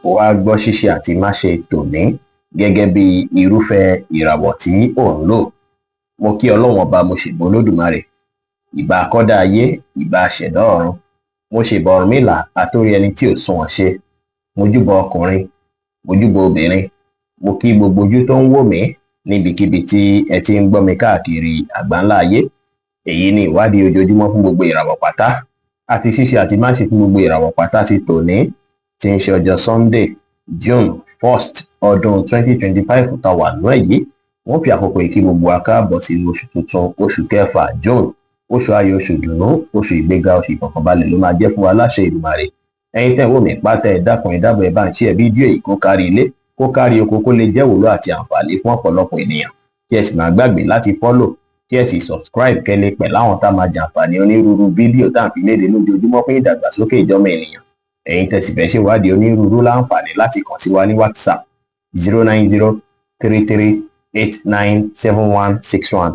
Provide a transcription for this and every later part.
ó wá gbọ́ ṣíṣe àti máṣe tòní gẹ́gẹ́ bí irúfẹ́ ìràwọ̀ tí ò ń lò. Mo kí Ọlọ́run ọba, mo ṣèbà Olódùmarè, ìbà akọ́dá ayé, ìbà aṣẹ̀dá ọ̀run, mo ṣèbà Ọ̀rúnmìlà àtórí ẹni tí ò sunwọ̀n ṣe, mo júbà ọkùnrin, mo júbà obìnrin, mo kí gbogbo ojú tó ń wò mí níbikíbi tí ẹ ti ń gbọ́ mi káàkiri àgbáńlá ayé. Èyí ni ìwádìí ojoojúmọ́ fún gbogbo ìràwọ̀ pátá àti ṣíṣe àti máṣe fún gbogbo ìràwọ̀ pátá ti tòní, tí ń ṣe ọjọ́ Sunday, June 1st ọdún 2025 tá wà nú èyí. Wọ́n fi àkókò yìí kí gbogbo wa káàbọ̀ sínú oṣù tuntun, oṣù kẹfà June, oṣù ayọ̀, oṣù ìdùnnú, oṣù ìgbéga, oṣù ìfọ̀kànbalẹ̀ ló máa jẹ́ fún wa láṣẹ Èdùmàrè. Ẹ̀yin tẹ́ ń wò mí pátá, ẹ dákun ẹ dábọ̀ ẹ bá ń share fídíò yìí kó kárí ilé, kó kárí oko, kó lè jẹ́ ìwúlò àti àǹfààní fún ọ̀pọ̀lọpọ̀ ènìyàn. Kí ẹ sì má gbàgbé láti follow, kí ẹ sì subscribe kẹ́lẹ́ pẹ̀ láwọn tá máa jàǹfààní onírúurú fídíò tá à ń fi léde lójoojúmọ́ fún ìdàgbàsókè ìjọmọ ènìyàn. Ẹ̀yin tẹ́ sì fẹ́ ṣèwádìí onírúurú láǹfààní láti kàn sí wa ní WhatsApp 09033897161.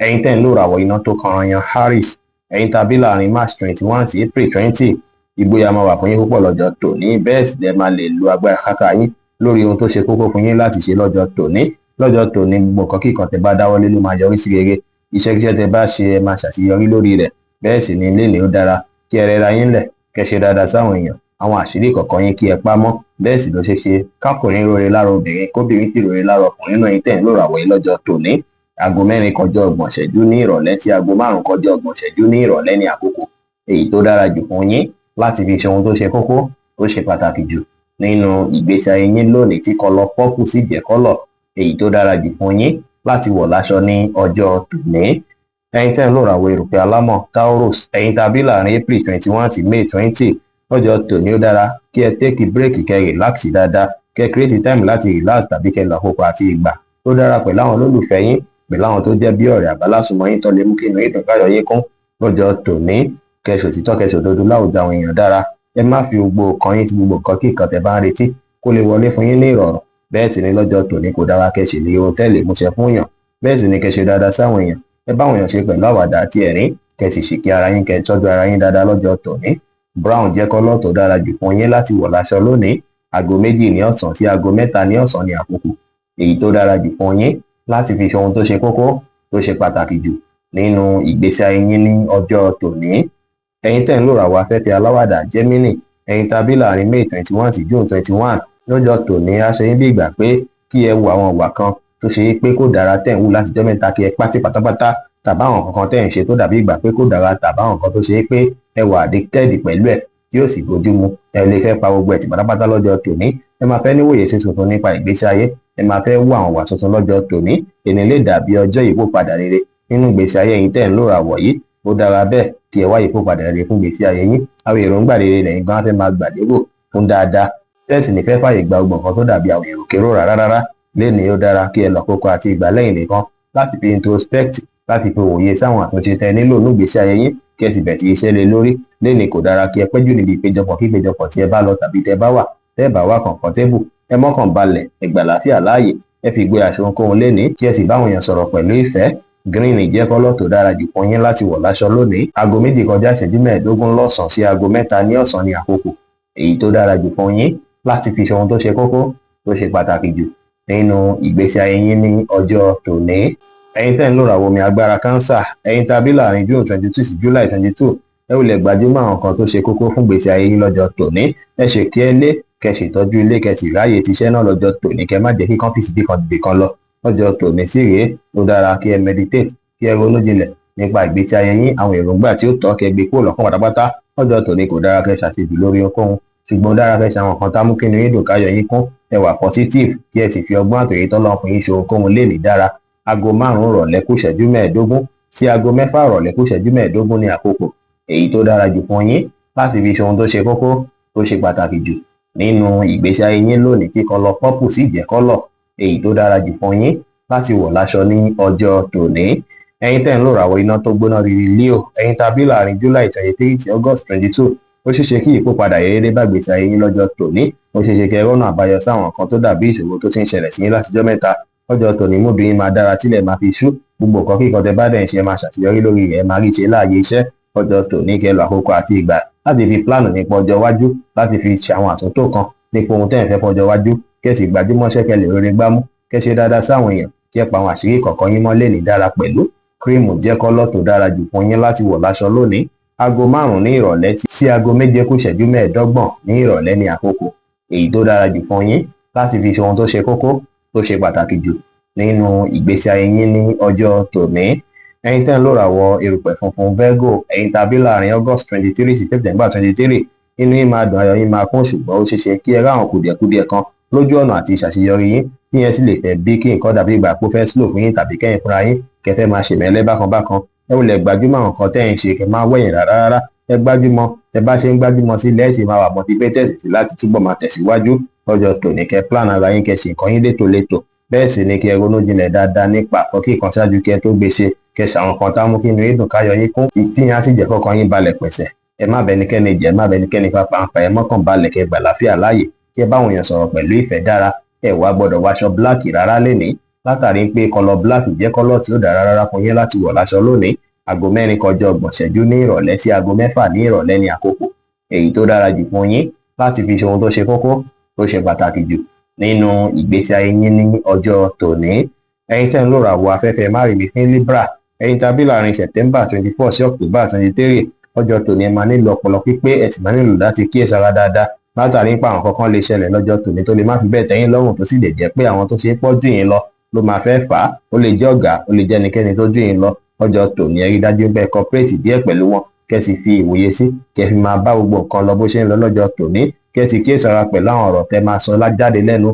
Ẹ̀yin tẹ́ ń lò ràwọ̀ iná tó kanranyan Aries, ẹ̀yin tàbí láàrin March 21 sí April 20, ìgboyà máa wà fún yín púpọ̀ lọ́jọ́ tòní. bẹ́ẹ̀ sì lẹ máa lè lo agbára káká yín lórí ohun tó ṣe kókó fún yín láti ṣe lọ́jọ́ tòní. Lọ́jọ́ tòní gbogbo nǹkan kíkan tẹ́ bá dáwọ́lé ló máa yọrí sí rere. Iṣẹ́ tẹ́ bá ṣe ẹ máa ṣàṣeyọrí lórí rẹ̀. Bẹ́ẹ̀ sì ni ilé ni ó dára kí ẹ rẹra yín lẹ̀, kẹ́ ṣe dáadáa sáwọn èèyàn, àwọn àṣírí kọ̀ọ̀kan yín kí ẹ pamọ́. Bẹ́ẹ̀ sì ló ṣe ṣe kákùnrin rore lára obìnrin, kóbìnrin sì rore lára ọkùnrin náà. Yín tẹ́ ń lò ràwọ̀ yìí lọ́jọ́ tòní, aago 4 kọjá 30 ìṣẹ́jú ní ìrọ̀lẹ́ sí aago 5 kọjá 30 ìṣẹ́jú ní ìrọ̀lẹ́ ní àkókò èyí tó dára jù fún yín láti fi ṣe ohun tó ṣe kókó, tó ṣe pàtàkì jù nínú ìgbésí ayé yín lónìí, tí kọ́lọ̀ pọ́pù sì jẹ́ kọ́lọ̀ èyí tó dára jù fún yín láti wọ̀ láṣọ ní ọjọ́ tòní. Ẹ̀yin tẹ́ ń lò ràwọ̀ erùpẹ̀ alámọ̀ Taurus, ẹ̀yin tàbí láàrin April 21 sí May 20, lọ́jọ́ tòní ó dára kí ẹ take break, kẹ́ relax dáadáa, kẹ́ create time láti relax tàbí kẹ́ lọ àkókò àti ìgbà tó dára pẹ̀lú àwọn olólùfẹ́ yín, pẹ̀lú àwọn tó jẹ́ bí ọ̀rẹ́ àbálásùmọ̀ yín tó lè mú kí inú yín dùn, káyọ̀ yín kún. Lọ́jọ́ tòní kẹ́ ṣòtítọ́, kẹ́ ṣòdodo láwùjọ àwọn èèyàn dára. Ẹ má fi gbogbo ọkàn yín ti gbogbo nǹkan kí nǹkan tẹ́ bá ń retí kó lè wọlé fún yín ní ìrọ̀rùn. Bẹ́ẹ̀ sì ni lọ́jọ́ tòní kò dára kẹ́ ṣe lè ohun tẹ́lẹ̀ múṣẹ fún èèyàn. Bẹ́ẹ̀ sì ni kẹ́ ṣe dáadáa sáwọn èèyàn. Ẹ bá àwọn èèyàn ṣe pẹ̀lú àwàdà àti ẹ̀rín, kẹ́ sì ṣìkí ara yín, kẹ́ tọ́jú ara yín dáadáa lọ́jọ́ tòní. Brown jẹ́ kọ́lọ̀ tó dára jù fún yín láti wọ̀ láṣọ lónìí. Aago 2 ní ọ̀sán sí aago 3 ní ọ̀sán ní àkókò èyí tó dára jù fún yín láti fi ṣe ohun tó ṣe kókó, tó ṣe pàtàkì jù nínú ìgbésí ayé yín ní ọjọ́ tòní. Ẹ̀yin tẹ́ ń lò ràwọ̀ afẹ́fẹ́ aláwàdà Gemini, ẹ̀yin tàbí láàrin May 21 sí June 21, lọ́jọ́ tòní á ṣe yín bí ìgbà pé kí ẹ wo àwọn ìwà kan tó ṣe pé kò dára tẹ́ ń wù láti jọ́ mẹ́ta, kí ẹ pátì pátápátá, tàbá àwọn kankan tẹ́ ń ṣe tó dàbí ìgbà pé kò dára, tàbá àwọn kan tó ṣe pé ẹ wà addicted pẹ̀lú ẹ̀ tí ó sì bójú mu. Ẹ lè fẹ́ pa gbogbo ẹ̀ tì pátápátá lọ́jọ́ tòní. Ẹ máa fẹ́ níwòye sí tuntun nípa ìgbésí ayé, ẹ máa fẹ́ wú àwọn ìwà tuntun lọ́jọ́ tòní. Èní lè dàbí ọjọ́ ìyípadà rere nínú ìgbésí ayé yín tẹ́ ń lò ràwọ̀ yìí. Ó dára bẹ́ẹ̀ kí ẹ wá ìyípadà rere fún ìgbésí ayé yín. Àwọn èròǹgbà rere lẹ́yìn gan fẹ́ máa gbàlérò fún dáadáa. Tẹ́sì ní fẹ́ fàyè gba gbogbo nǹkan tó dàbí àwọn èròkérò rárá. Lénìí ó dára kí ẹ lọ àkókò àti ìgbà lẹ́yìn nìkan láti fi introspect, láti fi òye sáwọn àtúnṣe tẹ́ nílò ní ìgbésí ayé yín, kí ẹ sì bẹ̀ tí iṣẹ́ lé lórí. Lénìí kò dára kí ẹ pẹ́jù níbi ìpéjọpọ̀ kí ìpéjọpọ̀ tí ẹ bá lọ tàbí tẹ́ bá wà, tẹ́ bá wà comfortable, ẹ mọ́kàn balẹ̀, ẹ gbà láfíà láàyè, ẹ fi gbé aṣọ ohunkóhun lénìí, kí ẹ sì báwọn èèyàn sọ̀rọ̀ pẹ̀lú ìfẹ́. Green jẹ́ kọ́lọ̀ tó dára jù fún yín láti wọ̀ láṣọ lónìí. Aago 2 kọjá ìṣẹ́jú 15 lọ́sàn sí aago 3 ní ọ̀sán ní àkókò èyí tó dára jù fún yín láti fi ṣe ohun tó ṣe kókó, tó ṣe pàtàkì jù nínú ìgbésí ayé yín ní ọjọ́ tòní. Ẹ̀yin tẹ́ ń lò ràwọ̀ omi agbára Cancer, ẹ̀yin tàbí láàrin June 22 sí July 22, ẹ wulẹ̀ gbajúmọ̀ àwọn kan tó ṣe kókó fún ìgbésí ayé yín lọ́jọ́ tòní. Ẹ ṣe kí ẹ lé, kẹ́ ṣètọ́jú ilé, kẹ́ sì ráyè tiṣẹ́ náà lọ́jọ́ tòní, kẹ́ má jẹ́ kí kọ́fíìsì bí kan dìde kan lọ. Lọ́jọ́ tòní sí rèé, ó dára kí ẹ meditate, kí ẹ ronú jinlẹ̀ nípa ìgbésí ayé yín, àwọn èròǹgbà tí ó tọ́ kẹ́ gbé kúrò lọ́kàn pátápátá. Lọ́jọ́ tòní kò dára kẹ́ ṣàṣejù lórí ohunkóhun, ṣùgbọ́n ó dára kẹ́ ṣe àwọn kan tá mú kí inú yín dùn, káyọ̀ yín kún. Ẹ wà positive, kí ẹ sì fi ọgbọ́n àtòyé tọ́lọ́run fún yín ṣe ohunkóhun lénìí dára. Aago 5 ìrọ̀lẹ́ kù ìṣẹ́jú 15 sí aago 6 ìrọ̀lẹ́ kù ìṣẹ́jú 15 ní àkókò èyí tó dára jù fún yín láti fi ṣe ohun tó ṣe kókó, tó ṣe pàtàkì jù nínú ìgbésí ayé yín lónìí, kí kọ́lọ̀ pọ́pù sì jẹ́ kọ́lọ̀ èyí tó dára jù fún yín láti wọ̀ láṣọ ní ọjọ́ tòní. Ẹ̀yin tẹ́ ń lò ràwọ̀ iná tó gbóná riri Leo, ẹ̀yin tàbí láàrin July 23 sí August 22, ó ṣeéṣe kí ìyípadà rere bá ìgbésí ayé yín lọ́jọ́ tòní. Ó ṣeéṣe kẹ́ rọ́nà àbáyọ sáwọn kan tó dàbí ìṣòro tó ti ń ṣẹlẹ̀ sí yín látijọ́ mẹ́ta. Lọ́jọ́ tòní múdù yín máa dára tílẹ̀ máa fi ṣú. Gbogbo nǹkan kíkan tẹ́ bá dẹ̀ ń ṣe máa ṣàṣeyọrí lórí rẹ̀, máa rí ṣe láàyè iṣẹ́. Lọ́jọ́ tòní kẹ́ lọ àkókò àti ìgbà láti fi pláànù nípa ọjọ́ iwájú, láti fi ṣe àwọn àtúntò kan nípa ohun tẹ́ ẹ̀ fẹ́ fọjọ́ wájú, kẹ́ sì gbajúmọ̀ṣẹ́ kẹ́ lè rere gbámú, kẹ́ ṣe dáadáa sáwọn èèyàn, kí ẹ pa àwọn àṣírí kọ̀ọ̀kan yín mọ́ lẹ́ni dára pẹ̀lú. Cream jẹ́ kọ́lọ̀ tó dára jù fún yín láti wọ̀ láṣọ lónìí. Aago 5 ní ìrọ̀lẹ́ sí aago 7:25 ní ìrọ̀lẹ́ ní àkókò èyí tó dára jù fún yín láti fi ṣe ohun tó ṣe kókó tó ṣe pàtàkì jù nínú ìgbésí ayé yín ní ọjọ́ tòní. Ẹ̀yin tẹ́ ń lò ràwọ̀ erùpẹ̀ funfun Virgo, ẹ̀yin tàbí láàrin August 23 sí September 23, inú yín máa dùn, ayọ̀ yín máa kún, ṣùgbọ́n ó ṣeéṣe kí ẹ ráwọn kùdìẹ̀kudiẹ kan lójú ọ̀nà àti ìṣàṣeyọrí yín, tí yẹn sì lè fẹ́ bí kí nǹkan dàbí ìgbà pé ó fẹ́ slow fún yín tàbí kẹ́yìn fúnra yín kẹfẹ́ máa ṣèmẹ́lẹ́ bákan bákan. Ẹ wulẹ̀ gbajúmọ̀ àwọn nǹkan tẹ́ ẹ̀ ń ṣe, kẹ máa wẹ̀yìn rárá. Ẹ gbájúmọ̀, ẹ bá ṣe ń gbájúmọ̀ sí lẹ́ẹ̀ ṣe máa wà motivated sí láti túbọ̀ máa tẹ̀síwájú lọ́jọ́ tòní. Kẹ plan ara yín, kẹ ṣe nǹkan yín létòlétò, bẹ́ẹ̀ sì ni kí ẹ ronú jinlẹ̀ dáadáa nípa àkọ́kí kan ṣáájú kí ẹ tó gbé ṣe, kẹ ṣàwọn kan tá mú kí inú yín dùn káyọ̀ yín kún, tí yín á sì jẹ́ kọ́kàn yín balẹ̀ pẹ̀sẹ̀. Ẹ má bẹnikẹ́ni jẹ́, ẹ má bẹnikẹ́ni fapá, ẹ mọ́kàn balẹ̀, kẹ gbà láfíà láàyè, kí ẹ báwọn èèyàn sọ̀rọ̀ pẹ̀lú ìfẹ́ dára. Ẹ wá gbọ́dọ̀ wáṣọ black rárá lénìí, látàrí pé kọlọ black jẹ́ kọ́lọ̀ tí ó dára rárá fún yín láti wọ̀ láṣọ lónìí. Aago 4:30 ní ìrọ̀lẹ́ sí aago 6 ní ìrọ̀lẹ́ ní àkókò èyí tó dára jù fún yín láti fi ṣe ohun tó ṣe kókó tó ṣe pàtàkì jù nínú ìgbésí ayé yín ní ọjọ́ tòní. Ẹ̀yin tẹ́ ń lò ràwọ̀ afẹ́fẹ́ márìmí fún Libra, ẹ̀yin tàbí láàrin September 24 sí October 23, ọjọ́ tòní ẹ máa nílò ọpọlọ pípé, ẹ sì máa nílò láti kíyèsára dáadáa, látàrí pé àwọn kankan lè ṣẹlẹ̀ lọ́jọ́ tòní tó lè má fi bẹ́ẹ̀ tẹ́yìn lọ́rùn, tó sì lè jẹ́ pé àwọn tó ṣe é pọ̀ jù yín lọ ló máa fẹ́ fà á. Ó lè jẹ́ ọ̀gá, ó lè jẹ́ ẹnikẹ́ni tó jù yín lọ. Ọjọ́ tòní ẹ rí dájú pé ẹ cooperate díẹ̀ pẹ̀lú wọn, kẹ́ sì fi ìwòye sí, kẹ́ fi máa bá gbogbo nǹkan lọ bó ṣe ń lọ lọ́jọ́ tòní, kẹ́ sì kíyèsára pẹ̀lú àwọn ọ̀rọ̀ tẹ́ máa sọ jáde lẹ́nu,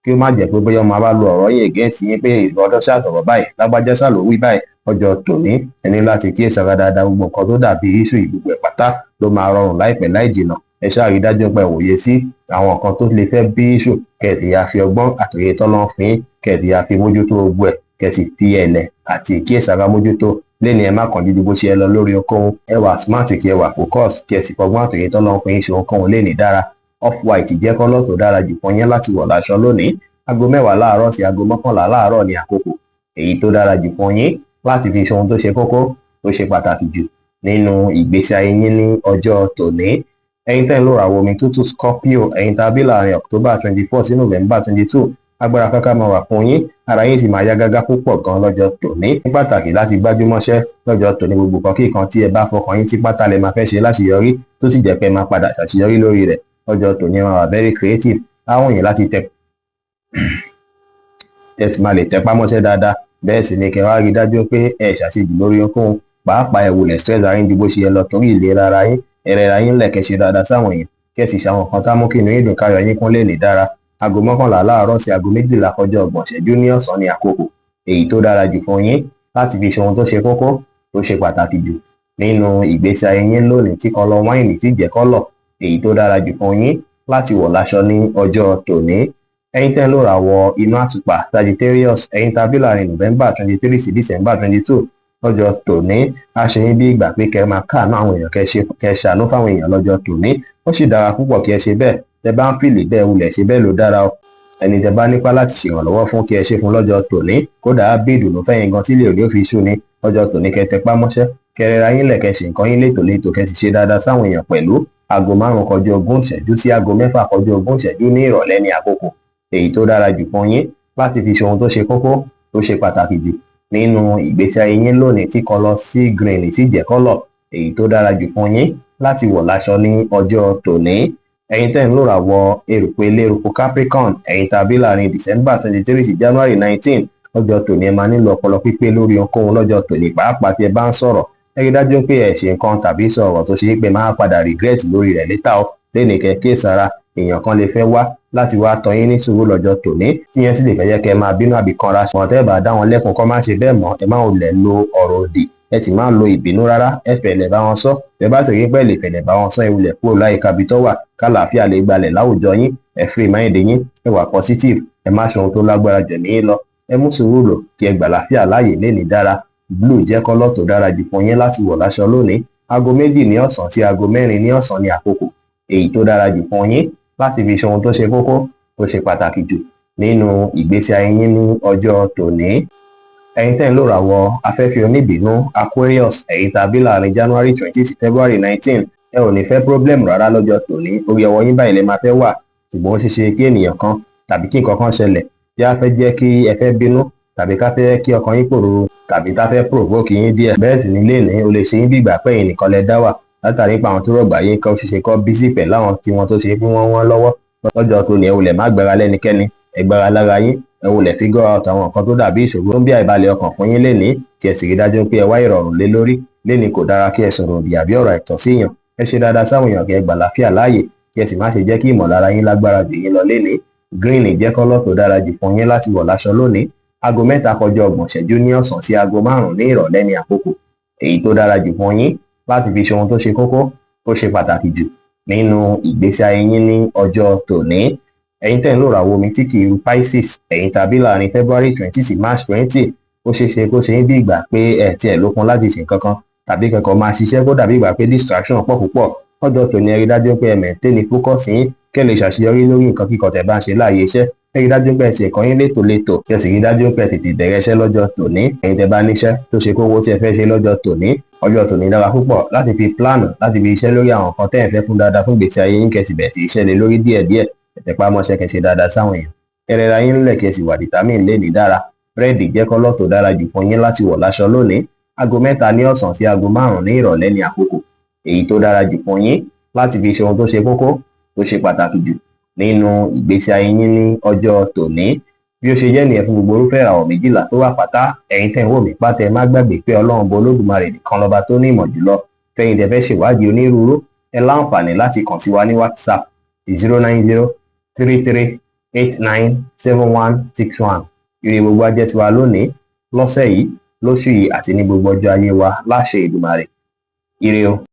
kí ó má jẹ́ pé bóyá ọmọ bá lo ọ̀rọ̀ yín against yín pé ìgbọ́dọ̀ ṣàṣọ̀rọ̀ báyìí, lágbájá ṣàlò wí báyìí. Ọjọ́ tòní ẹ ní láti kíyèsára dáadáa, gbogbo nǹkan tó dàbí issue ìgbùgbẹ̀ pátá ló máa rọrùn láìpẹ́ láì jìnnà. Ẹ ṣáà rí dájú pé ìwòye sí àwọn nǹkan tó lè fẹ́ bí issue, kẹ́ sì yá fi ọgbọ́n àtòyè tọ́lọ́ fún yín, kẹ́ sì yá fi mójútó gbogbo ẹ̀, kẹ́ sì fi ẹ̀lẹ̀ àti ìkíyèsára mójútó. Lẹ́ni ẹ má kàn dídí bó ṣe ẹ lọ lórí ohunkóhun, ẹ wà smart, kí ẹ wà focus, kí ẹ sì fọgbọ́n àtòyè tọ́lọ́ fún yín ṣe ohunkóhun lẹ́ni dára. Off-white jẹ́ kọ́lọ̀ tó dára jù fún yín láti wọ̀ láṣọ lónìí. Aago 10 láàárọ̀ sí aago 11 láàárọ̀ ní àkókò èyí tó dára jù fún yín láti fi ṣe ohun tó ṣe kókó tó ṣe pàtàkì jù nínú ìgbésí ayé yín ní ọjọ́ tòní. Ẹ̀yin tẹ́ ń lò ràwọ̀ omi tútù Scorpio, ẹ̀yin tàbí láàrin October 24 sí November 22, agbára kankan máa wà fún yín, ara yín sì máa yá gágá púpọ̀ gan lọ́jọ́ tòní. Ní pàtàkì láti gbájúmọ́ṣẹ́ lọ́jọ́ tòní, gbogbo kan kíkan tí ẹ bá fọkàn yín sí pátá lẹ máa fẹ́ ṣe láṣeyọrí, tó sì jẹ́ pé ẹ máa padà ṣàṣeyọrí lórí rẹ̀. Ọjọ́ tòní máa wà very creative, àwọn èèyàn láti máa lè tẹpá mọ́ṣẹ́ dáadáa, bẹ́ẹ̀ sì ni kẹ́ wá rí dájú pé ẹ ṣàṣejù lórí ohunkóhun, pàápàá ẹ wulẹ̀ stress ara yín ju bó ṣe yẹ lọ torí ìlera ara yín, ẹ̀rẹ̀ ara yín lẹ̀kẹ́ ṣe dáadáa sáwọn èèyàn, kẹ́ sì ṣàwọn kan tá mú kí inú yín dùn káyọ̀ yín kún lè ní dára. Aago 11 láàárọ̀ sí aago 12:30 ní ọ̀sán ní àkókò èyí tó dára jù fún yín láti fi ṣe ohun tó ṣe kókó tó ṣe pàtàkì jù nínú ìgbésí ayé yín lónìí, tí kọlọ wáìnì tí jẹ́ kọ́lọ̀ èyí tó dára jù fún yín láti wọ̀ láṣọ ní ọjọ́ tòní. Ẹ̀yin tẹ́ ń lò ràwọ̀ inú àtùpà Sagittarius, ẹ̀yin tàbí láàrin November 23 sí December 22, lọ́jọ́ tòní a ṣe yín bí ìgbà pé kẹ́ máa káàánú àwọn èèyàn, kẹ́ ṣàánú fáwọn èèyàn lọ́jọ́ tòní. Ó sì dára púpọ̀ kí ẹ ṣe bẹ́ẹ̀, tẹ́ bá ń fìlì bẹ́ẹ̀ wulẹ̀ ṣe bẹ́ẹ̀ ló dára o. Ẹni tẹ́ bá nípa láti ṣèrànlọ́wọ́ fún, kí ẹ ṣe fún lọ́jọ́ tòní, kódà á bí ìdùnnú fẹ́yìn gan tí lè rí ó fi ṣú ni. Ọjọ́ tòní kẹ́ tẹpá mọ́ṣẹ́, kẹ́ rẹra yín lẹ̀, kẹ́ ṣe nǹkan yín létòlétò, kẹ́ sì ṣe dáadáa sáwọn èèyàn pẹ̀lú. Aago 5:20 sí aago 6:20 ní ìrọ̀lẹ́ ní àkókò èyí tó dára jù fún yín láti fi ṣe ohun tó ṣe kókó tó ṣe pàtàkì jù nínú ìgbésí ayé yín lónìí, tí kọlọ sea green tí jẹ́ kọ́lọ̀ èyí tó dára jù fún yín láti wọ̀ láṣọ ní ọjọ́ tòní. Ẹ̀yin tẹ́ ń lò ràwọ̀ erùpẹ̀ eléruku Capricorn, ẹ̀yin tàbí láàrin December 23 sí January 19, ọjọ́ tòní ẹ máa nílò ọpọlọ pípé lórí ohunkóhun lọ́jọ́ tòní, pàápàá tí ẹ bá ń sọ̀rọ̀. Ẹ rí dájú pé ẹ ṣe nǹkan tàbí sọ̀rọ̀ tó ṣe é pé máa padà regret lórí rẹ̀ létà ó. Lẹ́ni kẹ́ sára, èèyàn kan lè fẹ́ wá láti wá tọ́ yín ní sùúrù lọ́jọ́ tòní, tí yẹn sì lè fẹ́ jẹ́ kẹ́ máa bínú àbí kanra. Ṣùgbọ́n tẹ́ bá dá wọn lẹ́kùn kọ́ máa ṣe bẹ́ẹ̀ mọ́, ẹ máa lè lo ọ̀rọ̀ òdì, ẹ sì máa lo ìbínú rárá, ẹ fẹ̀lẹ̀ bá wọn sọ. Ẹ bá sì rí pé lè fẹ̀lẹ̀ bá wọn sọ, ẹ wulẹ̀ kúrò láyìíká bí tó wà, kálàáfíà lè gbalẹ̀ láwùjọ yín. Ẹ free mind yín, ẹ wà positive, ẹ má ṣe ohun tó lágbára jẹ̀mí yín lọ. Ẹ mú sùúrù lò, kí ẹ gbàlàáfíà láàyè lẹ́ni dára. Blue jẹ́ kọ́lọ̀ tó dára jù fún yín láti wọ̀ láṣọ lónìí. Aago 2 ní ọ̀sán sí aago 4 ní ọ̀sán ní àkókò èyí tó dára jù fún yín láti fi ṣe ohun tó ṣe kókó tó ṣe pàtàkì jù nínú ìgbésí ayé yín ní ọjọ́ tòní. Ẹ̀yin tẹ́ ń lò ràwọ̀ afẹ́fẹ́ oníbínú Aquarius, ẹ̀yin tàbí láàrin January 20 sí February 19, ẹ ò ní fẹ́ problem rárá lọ́jọ́ tòní. Orí ọwọ́ yín báyìí lè máa fẹ́ wà, ṣùgbọ́n ó ṣeé ṣe kí ènìyàn kan tàbí kí nǹkan kan ṣẹlẹ̀ tí a fẹ́ jẹ́ kí ẹ fẹ́ bínú tàbí ká fẹ́ kí ọkàn yín pòrúurú tàbí ká fẹ́ provoke yín díẹ̀. Bẹ́ẹ̀ sì ni lénìí ó lè ṣe yín bí ìgbà pé ẹ̀yin nìkan lẹ dá wà látàrí pé àwọn tó rọ̀gbà yín kan ṣiṣẹ́ kọ́ bísí pẹ̀lú àwọn tí wọ́n tó ṣe pé wọ́n lọ́wọ́ lọ́jọ́ tó ní ẹ wulẹ̀ má gbára lẹ́nikẹ́ni ẹ gbára lára yín ẹ wulẹ̀ figure out àwọn nǹkan tó dàbí ìṣòro tó ń bí àìbalẹ̀ ọkàn fún yín lénìí kí ẹ sì rí dájú pé ẹ wá ìrọ̀rùn lé lórí. Lénìí kò dára kí ẹ sọ̀rọ̀ òdì àbí ọ̀rọ̀ àìtọ́ sí èèyàn. Ẹ ṣe dáadáa sáwọn èèyàn kí ẹ gbà láfíà láàyè kí ẹ sì má ṣe jẹ́ kí ìmọ̀lára yín lágbára jù yín lọ lénìí. Green jẹ́ kọ́lọ̀ tó dára jù fún yín láti wọ̀ láṣọ lónìí. Aago 3 kọjá 30 ìṣẹ́jú ní ọ̀sán sí aago 5 ní ìrọ̀lẹ́ ní àkókò èyí tó dára jù fún yín láti fi ṣe ohun tó ṣe kókó tó ṣe pàtàkì jù nínú ìgbésí ayé yín ní ọjọ́ tòní. Ẹ̀yin tẹ́ ń lò ràwọ̀ omi tí kì í ru Pisces, ẹ̀yin tàbí láàrin February 20 sí March 20, ó ṣeé ṣe kó ṣe yín bí ìgbà pé ẹ̀ tiẹ̀ lókun láti ṣe nǹkan kan tàbí kẹ́kọ̀ọ́ máa ṣiṣẹ́ kó dàbí ìgbà pé distraction pọ̀ púpọ̀. Ọjọ́ tòní ẹ rí dájú pé ẹ maintain focus yín kẹ́ lè ṣàṣeyọrí lórí nǹkan kíkọ tẹ́ bá ń ṣe láàyè iṣẹ́. Ẹ rí dájú pé ẹ ṣe nǹkan yín létòlétò kẹ́ sì rí dájú pé ẹ tètè bẹ̀rẹ̀ iṣẹ́ lọ́jọ́ tòní. Ẹ̀yin tẹ́ bá níṣẹ́ tó ṣe kówó tí ẹ fẹ́ ṣe lọ́jọ́ tòní, ọjọ́ tòní dára púpọ̀ láti fi plan láti fi iṣẹ́ lórí àwọn nǹkan tẹ́ ẹ fẹ́ fún dáadáa fún gbèsè ayé yín kẹ́ sì bẹ̀rẹ̀ iṣẹ́ lé lórí díẹ̀díẹ̀. Ẹ tẹpá mọ́ṣẹ́ kẹ́ ṣe dáadáa sáwọn èèyàn. Ẹ rẹra yín ńlẹ̀ kẹ́ sì wà determine lénìí dára. Red jẹ́ kọ́lọ̀ tó dára jù fún yín láti wọ̀ láṣọ lónìí. Aago 3 ní ọ̀sán sí aago 5 ní ìrọ̀lẹ́ ní àkókò èyí tó dára jù fún yín láti fi ṣe ohun tó ṣe kókó tó ṣe pàtàkì jù nínú ìgbésí ayé yín ní ọjọ́ tòní. Bí ó ṣe jẹ́ nìyẹn fún gbogbo irúfẹ́ ìràwọ̀ méjìlá tó wà pátá. Ẹ̀yin tẹ́ ń wò mí pátá ẹ má gbàgbé pé Ọlọ́run bo Olódùmarè nìkan lọ́ba tó ní ìmọ̀ jùlọ. Fẹ́yìn tẹ́ fẹ́ ṣèwádìí onírúurú ẹ láǹfààní láti kàn sí wa ní WhatsApp 09033897161. Ire gbogbo á jẹ́ tiwa lónìí, lọ́sẹ̀ yìí, lóṣù yìí àti ní gbogbo ọjọ́ ayé wa láṣẹ Èdùmàrè. Ire o.